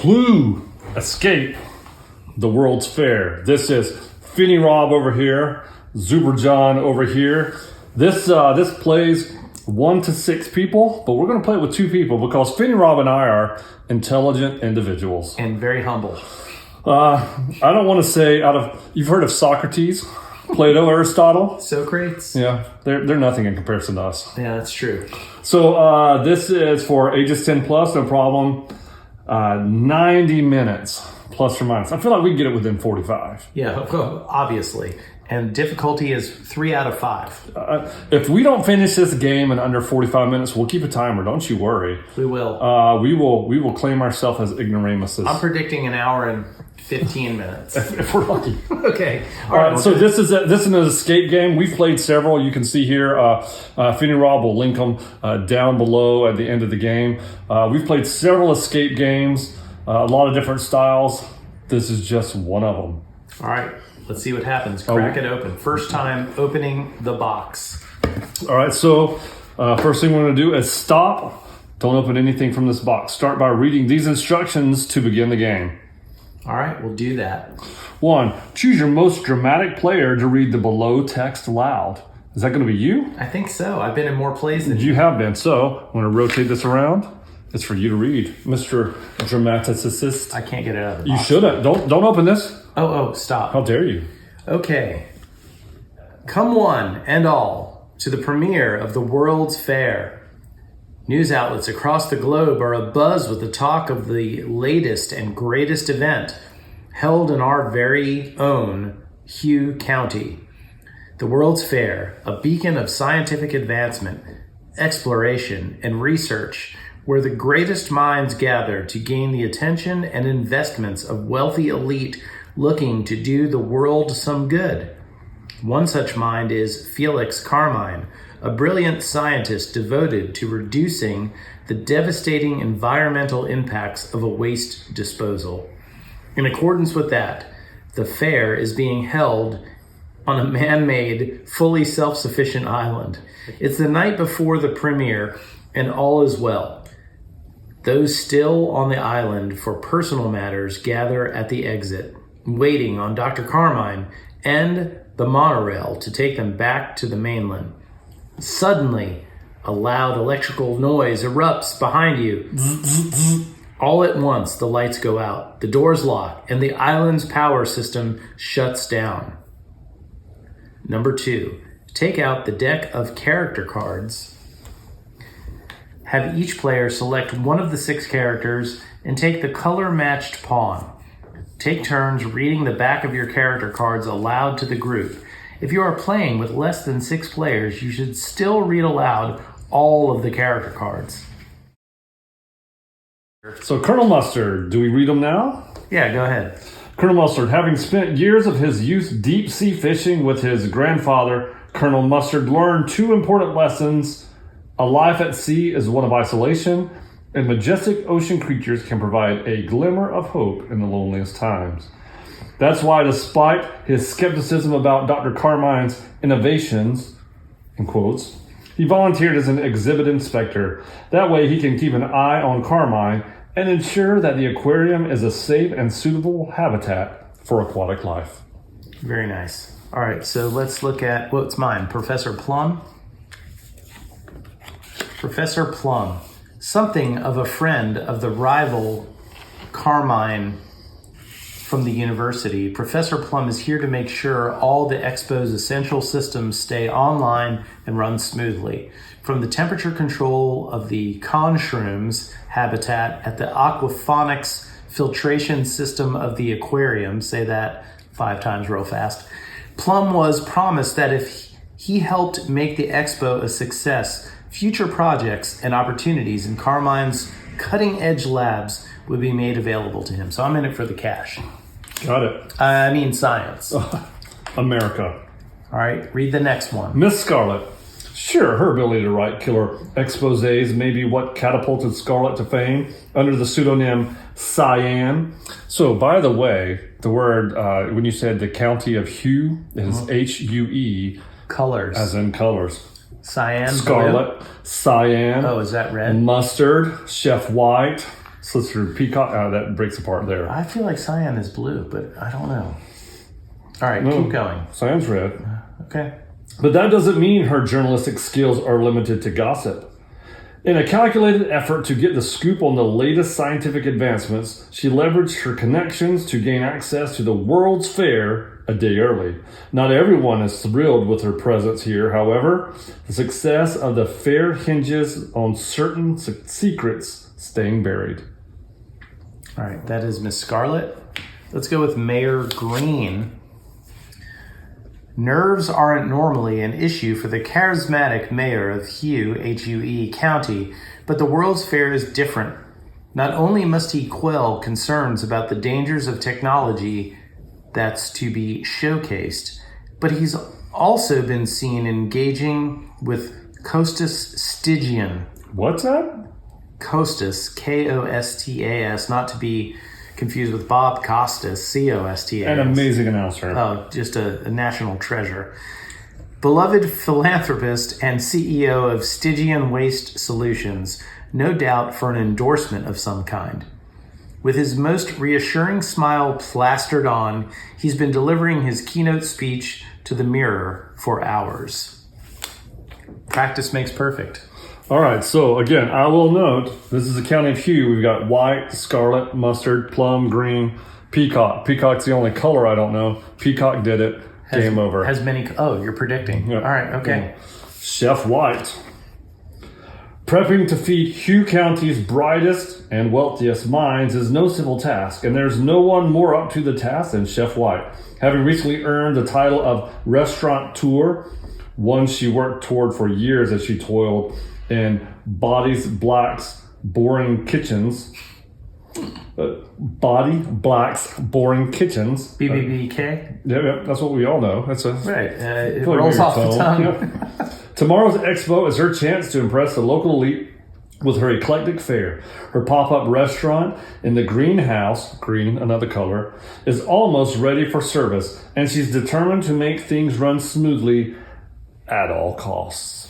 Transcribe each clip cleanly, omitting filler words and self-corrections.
Clue, escape the World's Fair. This is Finny Rob over here, Zuber John over here. This plays 1 to 6 people, but we're going to play it with 2 people because Finny Rob and I are intelligent individuals. And very humble. I don't want to say you've heard of Socrates, Plato, Aristotle? Socrates? Yeah, they're nothing in comparison to us. Yeah, that's true. So this is for ages 10 plus, no problem. 90 minutes, plus or minus. I feel like we can get it within 45. Yeah, obviously. And difficulty is 3 out of 5. If we don't finish this game in under 45 minutes, we'll keep a timer. Don't you worry. We will. We will claim ourselves as ignoramuses. I'm predicting an hour and 15 minutes. if we're lucky. Okay. All right. So this is an escape game. We've played several. You can see here. Finny Rob will link them down below at the end of the game. We've played several escape games, a lot of different styles. This is just one of them. All right. Let's see what happens. Crack it open. First time opening the box. All right. So first thing we're going to do is stop. Don't open anything from this box. Start by reading these instructions to begin the game. All right, we'll do that. 1, choose your most dramatic player to read the below text loud. Is that going to be you? I think so. I've been in more plays than you have been. So I'm going to rotate this around. It's for you to read, Mr. Dramaticist. I can't get it out of the box. You shouldn't. Don't open this. Oh, stop. How dare you? Okay. Come one and all to the premiere of the World's Fair. News outlets across the globe are abuzz with the talk of the latest and greatest event held in our very own Hugh County. The World's Fair, a beacon of scientific advancement, exploration, and research, where the greatest minds gather to gain the attention and investments of wealthy elite looking to do the world some good. One such mind is Felix Carmine, a brilliant scientist devoted to reducing the devastating environmental impacts of a waste disposal. In accordance with that, the fair is being held on a man-made, fully self-sufficient island. It's the night before the premiere, and all is well. Those still on the island for personal matters gather at the exit, waiting on Dr. Carmine and the monorail to take them back to the mainland. Suddenly, a loud electrical noise erupts behind you. All at once, the lights go out, the doors lock, and the island's power system shuts down. Number 2, take out the deck of character cards. Have each player select one of the 6 characters and take the color-matched pawn. Take turns reading the back of your character cards aloud to the group. If you are playing with less than 6 players, you should still read aloud all of the character cards. So Colonel Mustard, do we read them now? Yeah, go ahead. Colonel Mustard, having spent years of his youth deep-sea fishing with his grandfather, Colonel Mustard learned 2 important lessons. A life at sea is one of isolation, and majestic ocean creatures can provide a glimmer of hope in the loneliest times. That's why, despite his skepticism about Dr. Carmine's innovations, in quotes, he volunteered as an exhibit inspector. That way he can keep an eye on Carmine and ensure that the aquarium is a safe and suitable habitat for aquatic life. Very nice. All right, so let's look at what's mine. Professor Plum. Professor Plum, something of a friend of the rival Carmine from the university. Professor Plum is here to make sure all the Expo's essential systems stay online and run smoothly. From the temperature control of the conshrooms habitat at the aquaponics filtration system of the aquarium, say that 5 times real fast, Plum was promised that if he helped make the Expo a success, future projects and opportunities in Carmine's cutting-edge labs would be made available to him. So I'm in it for the cash. Got it. I mean science. America. All right, read the next one. Miss Scarlet. Sure, her ability to write killer exposés may be what catapulted Scarlet to fame under the pseudonym Cyan. So, by the way, the word, when you said the county of Hue, is H-U-E. Colors. As in colors. Cyan. Scarlet, blue. Cyan. Oh, is that red? Mustard, Chef White, Solicitor Peacock, that breaks apart there. I feel like cyan is blue, but I don't know. All right, keep going. Cyan's red. Okay. But that doesn't mean her journalistic skills are limited to gossip. In a calculated effort to get the scoop on the latest scientific advancements, she leveraged her connections to gain access to the World's Fair a day early. Not everyone is thrilled with her presence here, however. The success of the fair hinges on certain secrets staying buried. All right, that is Miss Scarlet. Let's go with Mayor Green. Nerves aren't normally an issue for the charismatic mayor of Hue County, but the World's Fair is different. Not only must he quell concerns about the dangers of technology that's to be showcased, but he's also been seen engaging with Costas Stygian. What's that? Costas, Kostas, not to be confused with Bob Costas, Costas. An amazing announcer. Oh, just a national treasure. Beloved philanthropist and CEO of Stygian Waste Solutions, no doubt for an endorsement of some kind. With his most reassuring smile plastered on, he's been delivering his keynote speech to the mirror for hours. Practice makes perfect. All right, so again, I will note, this is a county of hue. We've got white, scarlet, mustard, plum, green, peacock. Peacock's the only color I don't know. Peacock did it. Game over. Has many... Oh, you're predicting. Yeah. All right, okay. Chef White. Prepping to feed Hue County's brightest and wealthiest minds is no simple task, and there's no one more up to the task than Chef White. Having recently earned the title of restaurateur, one she worked toward for years as she toiled in Body Black's Boring Kitchens. Body Black's Boring Kitchens. BBBK? Yeah, that's what we all know. That's a right. It rolls off the tongue. Yeah. Tomorrow's expo is her chance to impress the local elite with her eclectic fare. Her pop-up restaurant in the greenhouse, green, another color, is almost ready for service, and she's determined to make things run smoothly at all costs.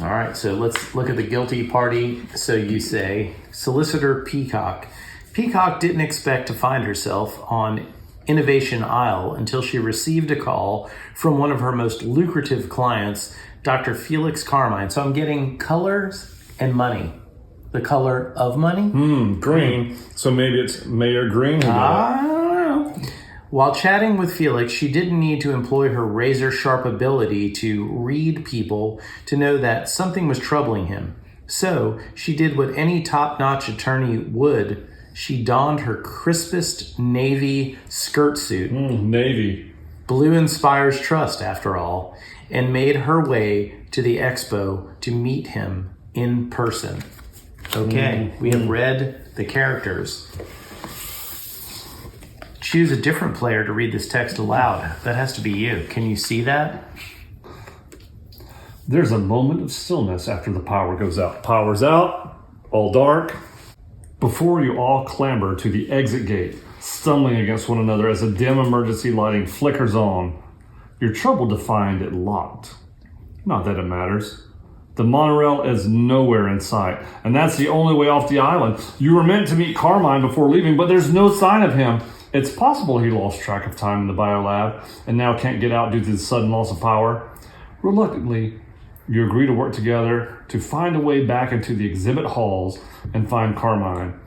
All right, so let's look at the guilty party. So you say, Solicitor Peacock. Peacock didn't expect to find herself on Innovation Aisle until she received a call from one of her most lucrative clients, Dr. Felix Carmine. So I'm getting colors and money. The color of money? Green. So maybe it's Mayor Green who did it. I don't know. While chatting with Felix, she didn't need to employ her razor-sharp ability to read people to know that something was troubling him. So she did what any top-notch attorney would. She donned her crispest navy skirt suit. Navy. Blue inspires trust, after all, and made her way to the expo to meet him in person. Okay, we have read the characters. Choose a different player to read this text aloud. That has to be you. Can you see that? There's a moment of stillness after the power goes out. Power's out, all dark. Before you all clamber to the exit gate, stumbling against one another as the dim emergency lighting flickers on. You're troubled to find it locked. Not that it matters. The monorail is nowhere in sight, and that's the only way off the island. You were meant to meet Carmine before leaving, but there's no sign of him. It's possible he lost track of time in the biolab and now can't get out due to the sudden loss of power. Reluctantly, you agree to work together to find a way back into the exhibit halls and find Carmine.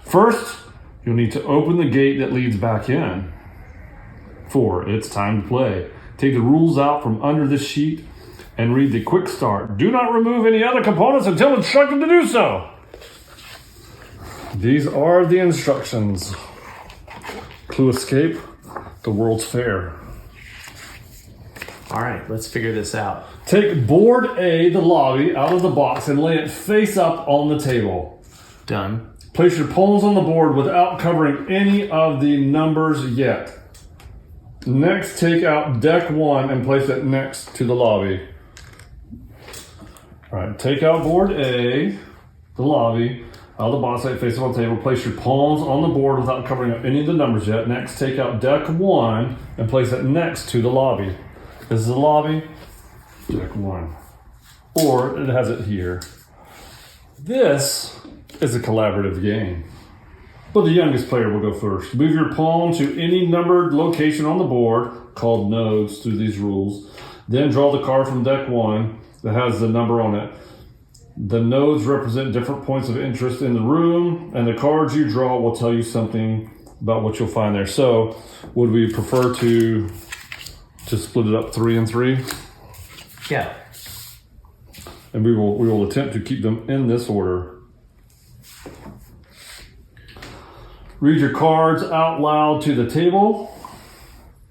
First, you'll need to open the gate that leads back in. 4. It's time to play. Take the rules out from under this sheet and read the quick start. Do not remove any other components until instructed to do so. These are the instructions. Clue escape, the World's Fair. All right, let's figure this out. Take board A, the lobby, out of the box and lay it face up on the table. Done. Place your palms on the board without covering any of the numbers yet. Next, take out deck 1 and place it next to the lobby. All right, take out board A, the lobby, out of the box, face up on the table. Place your palms on the board without covering up any of the numbers yet. Next, take out deck 1 and place it next to the lobby. This is the lobby, deck 1. Or it has it here. This is a collaborative game. but the youngest player will go first. Move your pawn to any numbered location on the board, called nodes through these rules. Then draw the card from deck 1 that has the number on it. The nodes represent different points of interest in the room, and the cards you draw will tell you something about what you'll find there. So, would we prefer to split it up 3 and 3? Yeah. And we will attempt to keep them in this order. Read your cards out loud to the table.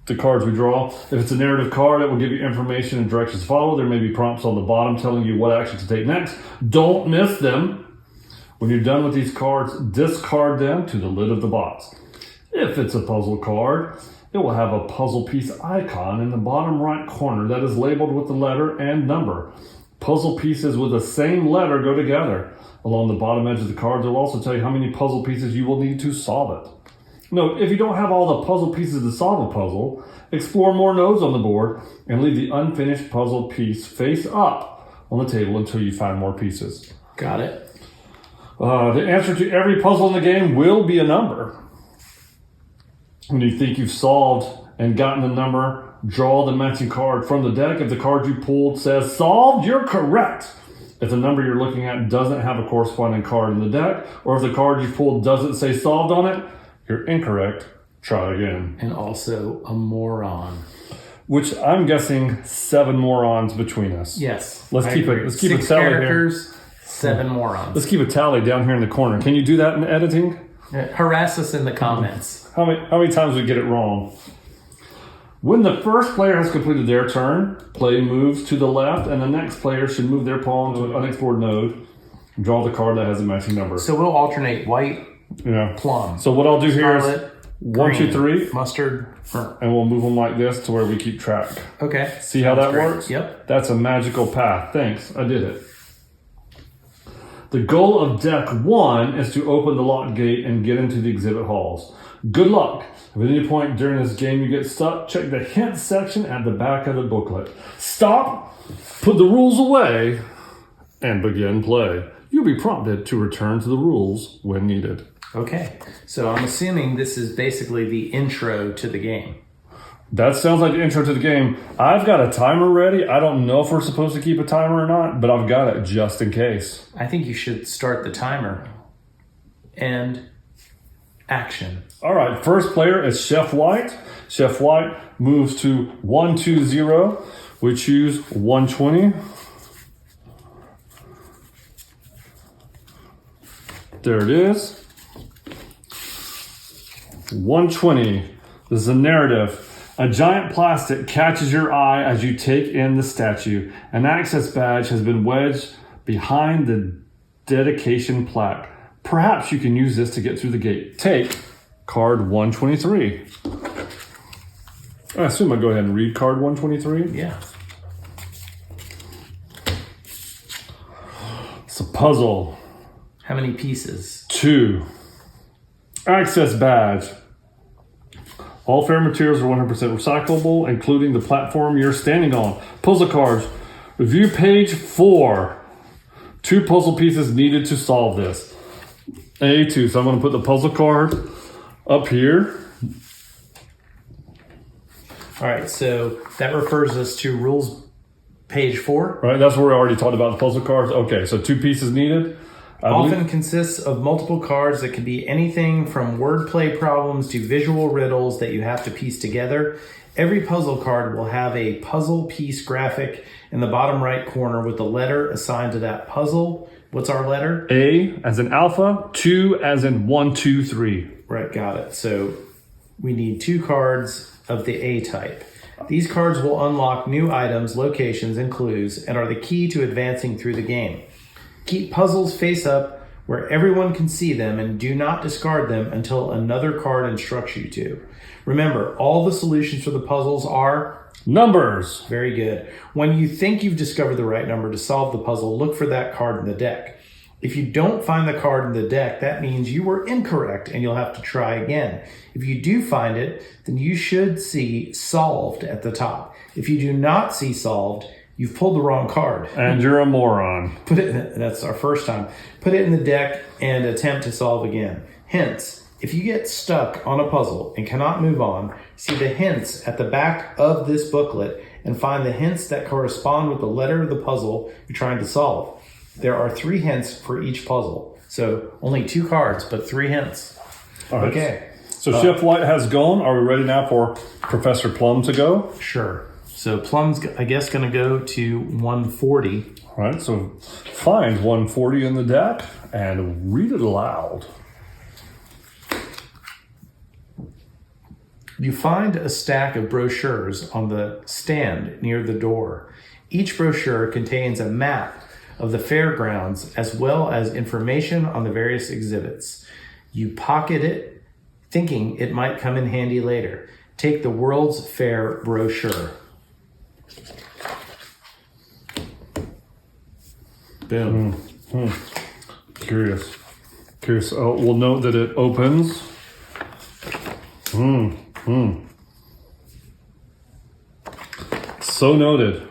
The cards we draw. If it's a narrative card, it will give you information and directions to follow. There may be prompts on the bottom telling you what action to take next. Don't miss them. When you're done with these cards, discard them to the lid of the box. If it's a puzzle card, it will have a puzzle piece icon in the bottom right corner that is labeled with the letter and number. Puzzle pieces with the same letter go together. Along the bottom edge of the card, they'll also tell you how many puzzle pieces you will need to solve it. Note, if you don't have all the puzzle pieces to solve a puzzle, explore more nodes on the board and leave the unfinished puzzle piece face up on the table until you find more pieces. Got it. The answer to every puzzle in the game will be a number. When you think you've solved and gotten the number, draw the matching card from the deck. If the card you pulled says solved, you're correct. If the number you're looking at doesn't have a corresponding card in the deck, or if the card you pulled doesn't say solved on it, you're incorrect. Try again. And also a moron. Which I'm guessing 7 morons between us. Yes. Let's keep a 6 tally characters, here. 7 morons. Let's keep a tally down here in the corner. Can you do that in editing? Harass us in the comments. How many times we get it wrong? When the first player has completed their turn, play moves to the left, and the next player should move their pawn to an unexplored node. Draw the card that has a matching number. So we'll alternate white, plum. So what I'll do here is scarlet, 1, green, 2, 3, mustard, and we'll move them like this to where we keep track. Okay. See how that great. works? Yep. That's a magical path. Thanks, I did it. The goal of deck 1 is to open the locked gate and get into the exhibit halls. Good luck. If at any point during this game you get stuck, check the hint section at the back of the booklet. Stop, put the rules away, and begin play. You'll be prompted to return to the rules when needed. Okay. So I'm assuming this is basically the intro to the game. That sounds like the intro to the game. I've got a timer ready. I don't know if we're supposed to keep a timer or not, but I've got it just in case. I think you should start the timer. And action. All right, first player is Chef White. Chef White moves to 1-2-0. We choose 120. There it is. 120. This is a narrative. A giant plastic catches your eye as you take in the statue. An access badge has been wedged behind the dedication plaque. Perhaps you can use this to get through the gate. Take card 123. I assume I'll go ahead and read card 123. Yeah. It's a puzzle. How many pieces? 2. Access badge. All fair materials are 100% recyclable, including the platform you're standing on. Puzzle cards. Review page 4. 2 puzzle pieces needed to solve this. A2. So I'm going to put the puzzle card up here. All right. So that refers us to rules page 4. Right. That's where we already talked about the puzzle cards. Okay. So 2 pieces needed. Often consists of multiple cards that can be anything from wordplay problems to visual riddles that you have to piece together. Every puzzle card will have a puzzle piece graphic in the bottom right corner with the letter assigned to that puzzle. What's our letter? A as in alpha, 2 as in 1, 2, 3. Right, got it. So we need 2 cards of the A type. These cards will unlock new items, locations, and clues, and are the key to advancing through the game. Keep puzzles face up where everyone can see them and do not discard them until another card instructs you to. Remember, all the solutions for the puzzles are numbers. Very good. When you think you've discovered the right number to solve the puzzle, look for that card in the deck. If you don't find the card in the deck, that means you were incorrect and you'll have to try again. If you do find it, then you should see solved at the top. If you do not see solved, you've pulled the wrong card. And you're a moron. That's our first time. Put it in the deck and attempt to solve again. Hence, If you get stuck on a puzzle and cannot move on, see the hints at the back of this booklet and find the hints that correspond with the letter of the puzzle you're trying to solve. There are 3 hints for each puzzle. So only 2 cards, but 3 hints. All right. Okay. So Chef White has gone. Are we ready now for Professor Plum to go? Sure. So Plum's, I guess, going to go to 140. All right, so find 140 in the deck and read it aloud. You find a stack of brochures on the stand near the door. Each brochure contains a map of the fairgrounds as well as information on the various exhibits. You pocket it, thinking it might come in handy later. Take the World's Fair brochure. Boom. Curious. Oh, we'll note that it opens. So noted.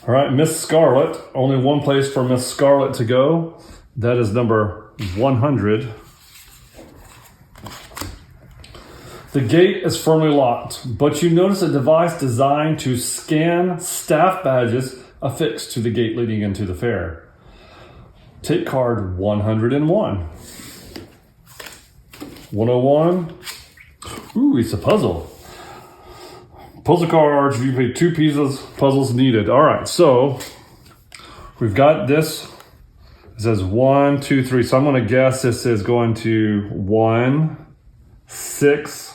All right, Miss Scarlet. Only one place for Miss Scarlet to go. That is number 100. The gate is firmly locked, but you notice a device designed to scan staff badges affixed to the gate leading into the fair. Take card 101. 101. Ooh, it's a puzzle. Puzzle cards, you pay 2 pieces, puzzles needed. All right, so we've got this. It says 1, 2, 3. So I'm going to guess this is going to 1, 6,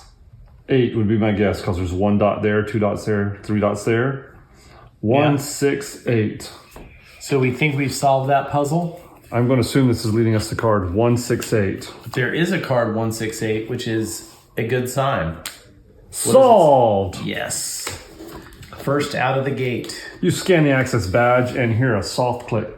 8 would be my guess because there's 1 dot there, 2 dots there, 3 dots there. 1, 6, 8. So we think we've solved that puzzle? I'm going to assume this is leading us to card 168. There is a card 168, which is a good sign. Solved! Yes. First out of the gate. You scan the access badge and hear a soft click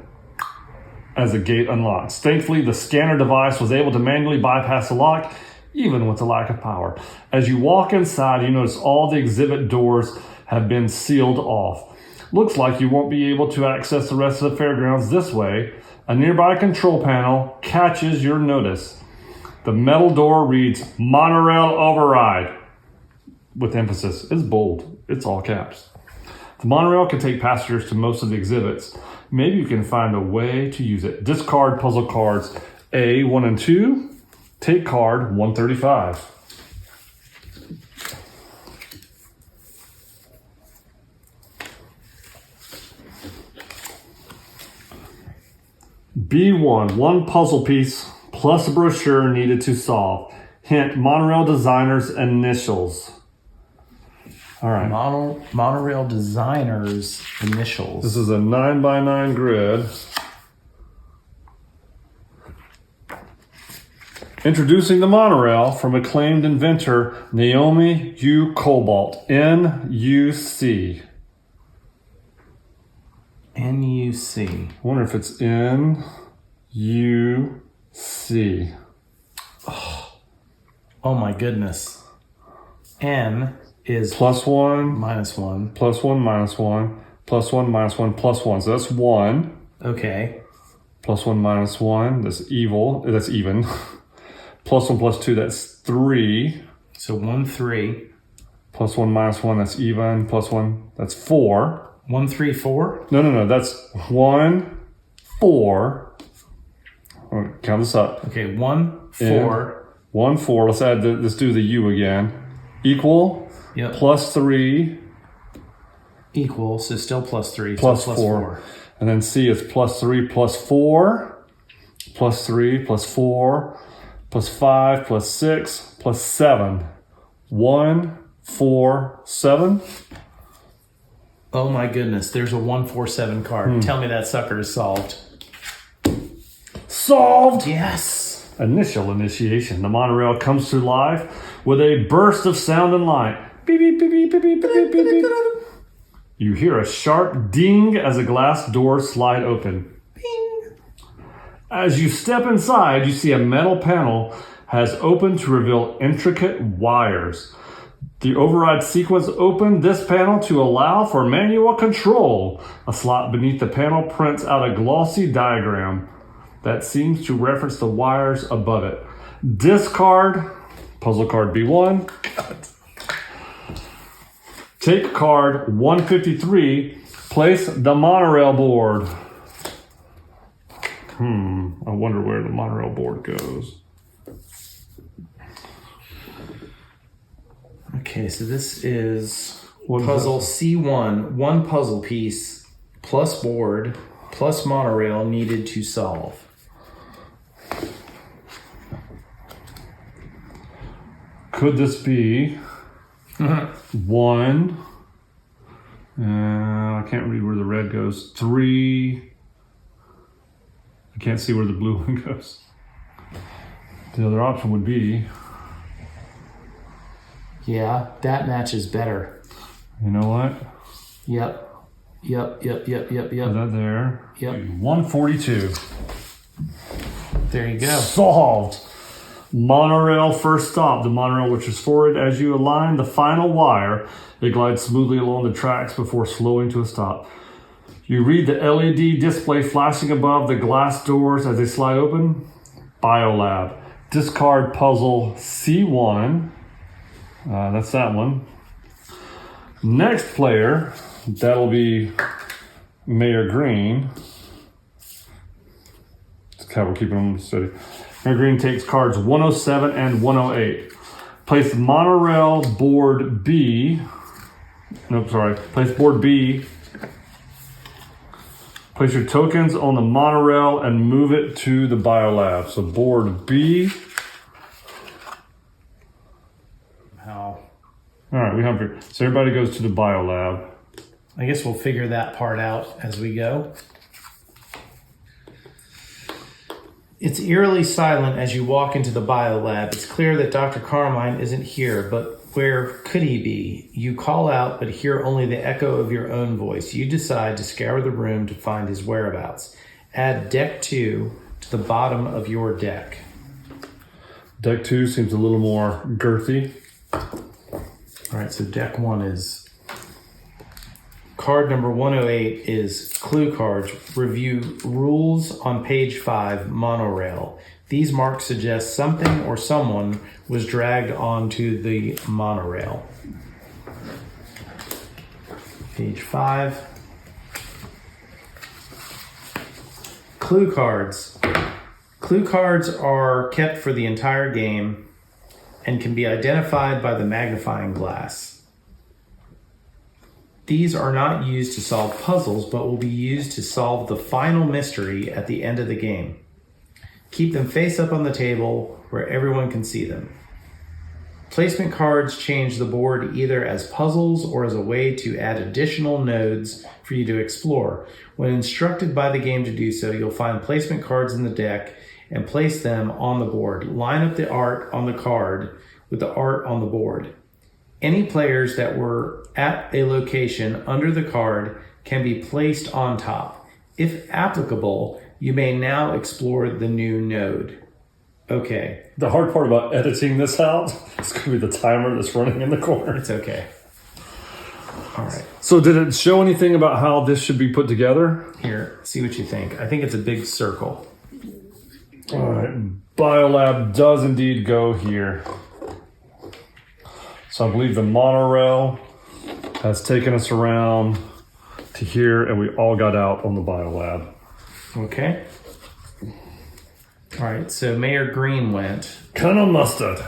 as the gate unlocks. Thankfully, the scanner device was able to manually bypass the lock, even with the lack of power. As you walk inside, you notice all the exhibit doors have been sealed off. Looks like you won't be able to access the rest of the fairgrounds this way. A nearby control panel catches your notice. The metal door reads, Monorail Override. With emphasis. It's bold. It's all caps. The monorail can take passengers to most of the exhibits. Maybe you can find a way to use it. Discard puzzle cards A, 1, and 2. Take card 135. B1, 1 puzzle piece plus a brochure needed to solve. Hint, monorail designer's initials. All right. Monorail designer's initials. This is a 9x9 grid. Introducing the monorail from acclaimed inventor Naomi U. Cobalt, N-U-C. N-U-C. I wonder if it's N-U-C. Oh my goodness. N is +1, -1. +1, -1, +1, -1, +1. So that's 1. Okay. +1, -1. That's evil. That's even. +1, +2. That's 3. So 1, 3. +1, -1. That's even. +1. That's 4. 1, 3, 4? No. That's 1, 4. Count this up. Okay, 1, 4. 1, 4. Let's add let's do the U again. Equal. Yep. +3. Equal, so still +3. Plus so 4. And then C is +3 +4. +3 +4 +5 +6 +7. 1, 4, 7. Oh my goodness, there's a 147 card. Tell me that sucker is solved. Solved! Yes! Initial initiation. The monorail comes to life with a burst of sound and light. Beep, beep, beep, beep, beep, beep, beep, beep, beep. You hear a sharp ding as a glass door slide open. Bing. As you step inside, you see a metal panel has opened to reveal intricate wires. The override sequence opened this panel to allow for manual control. A slot beneath the panel prints out a glossy diagram that seems to reference the wires above it. Discard puzzle card B1. Take card 153. Place the monorail board. I wonder where the monorail board goes. Okay, so this is What is puzzle that? C1, one puzzle piece plus board plus monorail needed to solve. Could this be one? I can't read where the red goes. 3. I can't see where the blue one goes. The other option would be, Yeah, that matches better. you know what? Yep. Put that there. Yep. 142. There you go. Solved. Monorail first stop. The monorail which is forward as you align the final wire. It glides smoothly along the tracks before slowing to a stop. You read the LED display flashing above the glass doors as they slide open. Biolab. Discard puzzle C1. That's that one. Next player, that'll be Mayor Green. That's how we're keeping them steady. Mayor Green takes cards 107 and 108. Place monorail board B. Nope, sorry. Place board B. Place your tokens on the monorail and move it to the biolab. So board B. How? All right, we have here. So everybody goes to the biolab. I guess we'll figure that part out as we go. It's eerily silent as you walk into the biolab. It's clear that Dr. Carmine isn't here, but where could he be? You call out, but hear only the echo of your own voice. You decide to scour the room to find his whereabouts. Add deck 2 to the bottom of your deck. Deck 2 seems a little more girthy. All right, so deck 1 is... Card number 108 is clue cards. Review rules on page 5, monorail. These marks suggest something or someone was dragged onto the monorail. Page 5. Clue cards. Clue cards are kept for the entire game and can be identified by the magnifying glass. These are not used to solve puzzles, but will be used to solve the final mystery at the end of the game. Keep them face up on the table where everyone can see them. Placement cards change the board either as puzzles or as a way to add additional nodes for you to explore. When instructed by the game to do so, you'll find placement cards in the deck and place them on the board. Line up the art on the card with the art on the board. Any players that were at a location under the card can be placed on top. If applicable, you may now explore the new node. Okay. The hard part about editing this out is going to be the timer that's running in the corner. It's okay. All right. So did it show anything about how this should be put together? Here, see what you think. I think it's a big circle. All right. Biolab does indeed go here. So I believe the monorail has taken us around to here, and we all got out on the biolab. Okay. All right, so Mayor Green went. Colonel Mustard.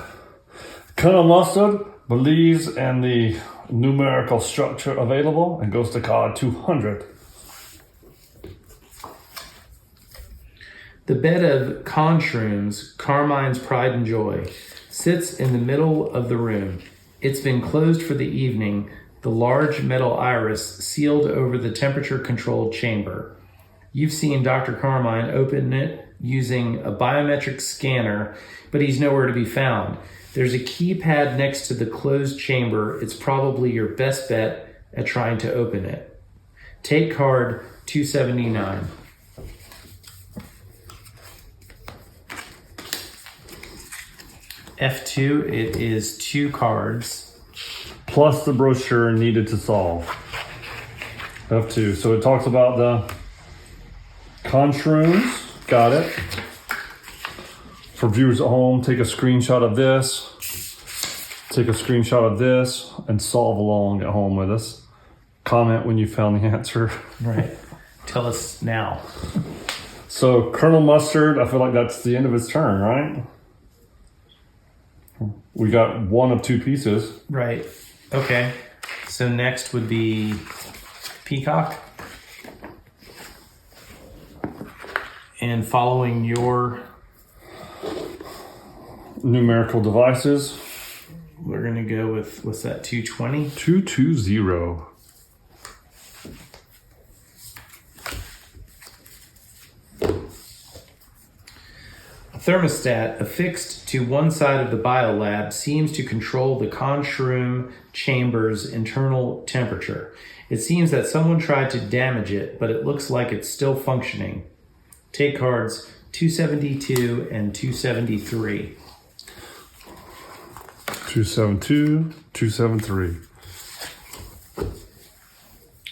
Colonel Mustard believes in the numerical structure available and goes to card 200. The bed of conshrooms, Carmine's pride and joy, sits in the middle of the room. It's been closed for the evening, the large metal iris sealed over the temperature-controlled chamber. You've seen Dr. Carmine open it using a biometric scanner, but he's nowhere to be found. There's a keypad next to the closed chamber. It's probably your best bet at trying to open it. Take card 279. F2, it is 2 cards. Plus the brochure needed to solve. F2. So it talks about the conshrooms. Got it. For viewers at home, take a screenshot of this. Take a screenshot of this and solve along at home with us. Comment when you found the answer. Right. Tell us now. So Colonel Mustard, I feel like that's the end of his turn, right? We got one of two pieces. Right. Okay. So next would be Peacock. And following your numerical devices, we're going to go with, what's that, 220? 220. A thermostat affixed to one side of the biolab seems to control the conch-room chamber's internal temperature. It seems that someone tried to damage it, but it looks like it's still functioning. Take cards 272 and 273. 272, 273.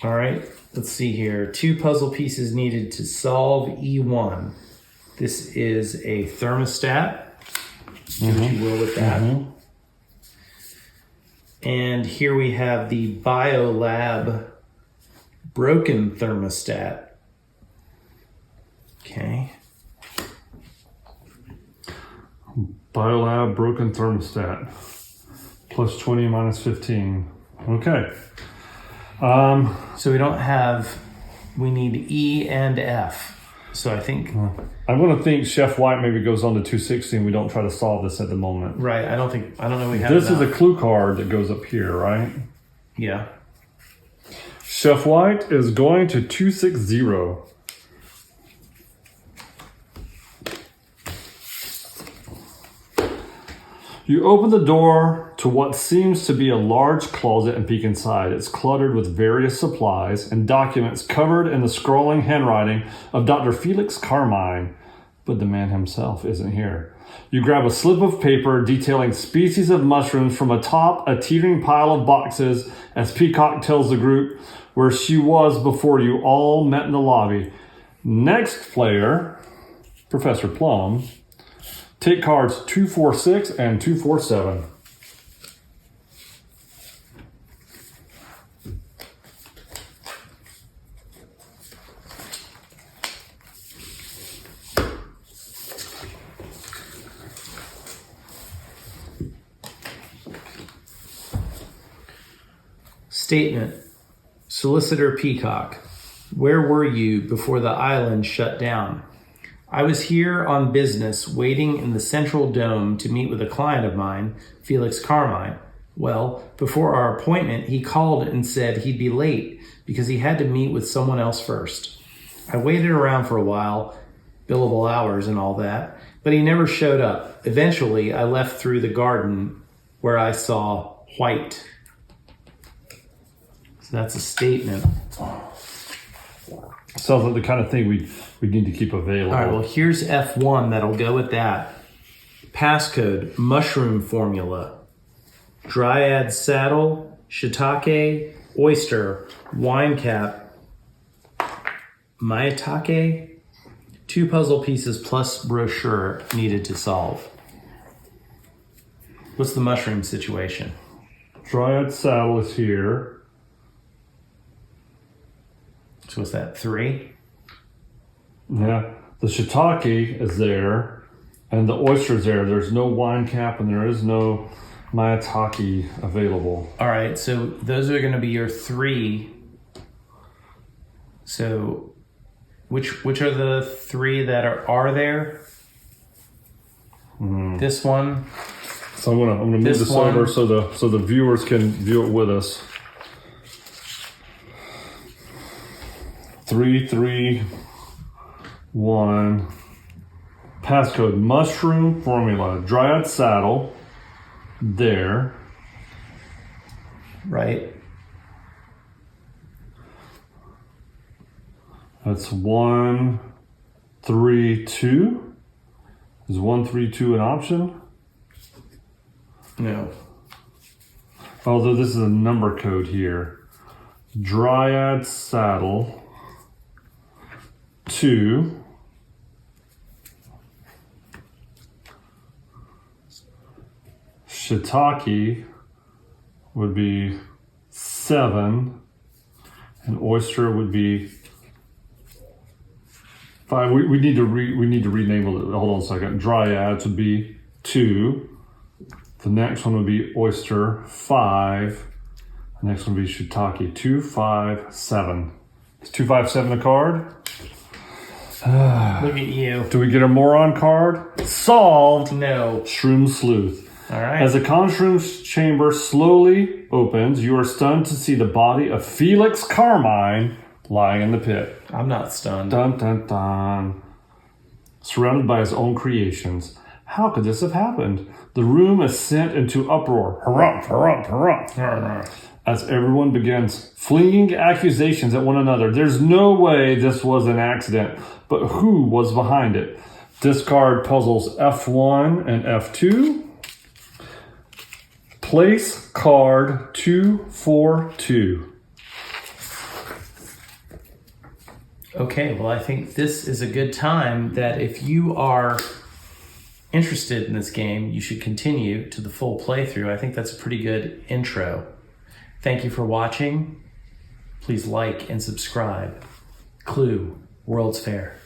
All right, let's see here. 2 puzzle pieces needed to solve E1. This is a thermostat. Do what you will with that. And here we have the biolab broken thermostat. Okay. Biolab broken thermostat. Plus 20 minus 15. Okay. So we don't have, we need E and F. So I think... I'm going to think Chef White maybe goes on to 260 and we don't try to solve this at the moment. Right, I don't know we have This enough. is a clue card that goes up here, right? Yeah. Chef White is going to 260. You open the door to what seems to be a large closet and peek inside. It's cluttered with various supplies and documents covered in the scrawling handwriting of Dr. Felix Carmine, but the man himself isn't here. You grab a slip of paper detailing species of mushrooms from atop a teetering pile of boxes as Peacock tells the group where she was before you all met in the lobby. Next player, Professor Plum. Take cards 246 and 247. Statement. Solicitor Peacock. Where were you before the island shut down? I was here on business, waiting in the central dome to meet with a client of mine, Felix Carmine. Well, before our appointment, he called and said he'd be late because he had to meet with someone else first. I waited around for a while, billable hours and all that, but he never showed up. Eventually, I left through the garden where I saw White. So that's a statement. Sounds like the kind of thing we need to keep available. All right, well, here's F1 that'll go with that. Passcode, mushroom formula, dryad saddle, shiitake, oyster, wine cap, maitake, 2 puzzle pieces plus brochure needed to solve. What's the mushroom situation? Dryad saddle is here. So what's that, 3? Yeah. The shiitake is there, and the oyster's there. There's no wine cap, and there is no maitake available. All right, so those are going to be your 3. So which are the 3 that are there? This one. So I'm gonna move this over so the viewers can view it with us. 331. Passcode mushroom formula. Dryad saddle. There. Right. That's 132. Is 132 an option? No. Although this is a number code here. Dryad saddle 2. Shiitake would be 7. And oyster would be 5. We need to rename it. Hold on a second. Dryads would be 2. The next one would be oyster, 5. The next one would be shiitake, 2, 5, 7. Is 2, 5, 7 a card? Look at you. Do we get a moron card? Solved. No. Shroom Sleuth. All right. As the conjure's chamber slowly opens, you are stunned to see the body of Felix Carmine lying in the pit. I'm not stunned. Dun, dun, dun. Surrounded by his own creations. How could this have happened? The room is sent into uproar. Harumph, harumph, harumph. As everyone begins flinging accusations at one another. There's no way this was an accident, but who was behind it? Discard puzzles F1 and F2. Place card 242. Okay, well, I think this is a good time that if you are interested in this game, you should continue to the full playthrough. I think that's a pretty good intro. Thank you for watching. Please like and subscribe. Clue, World's Fair.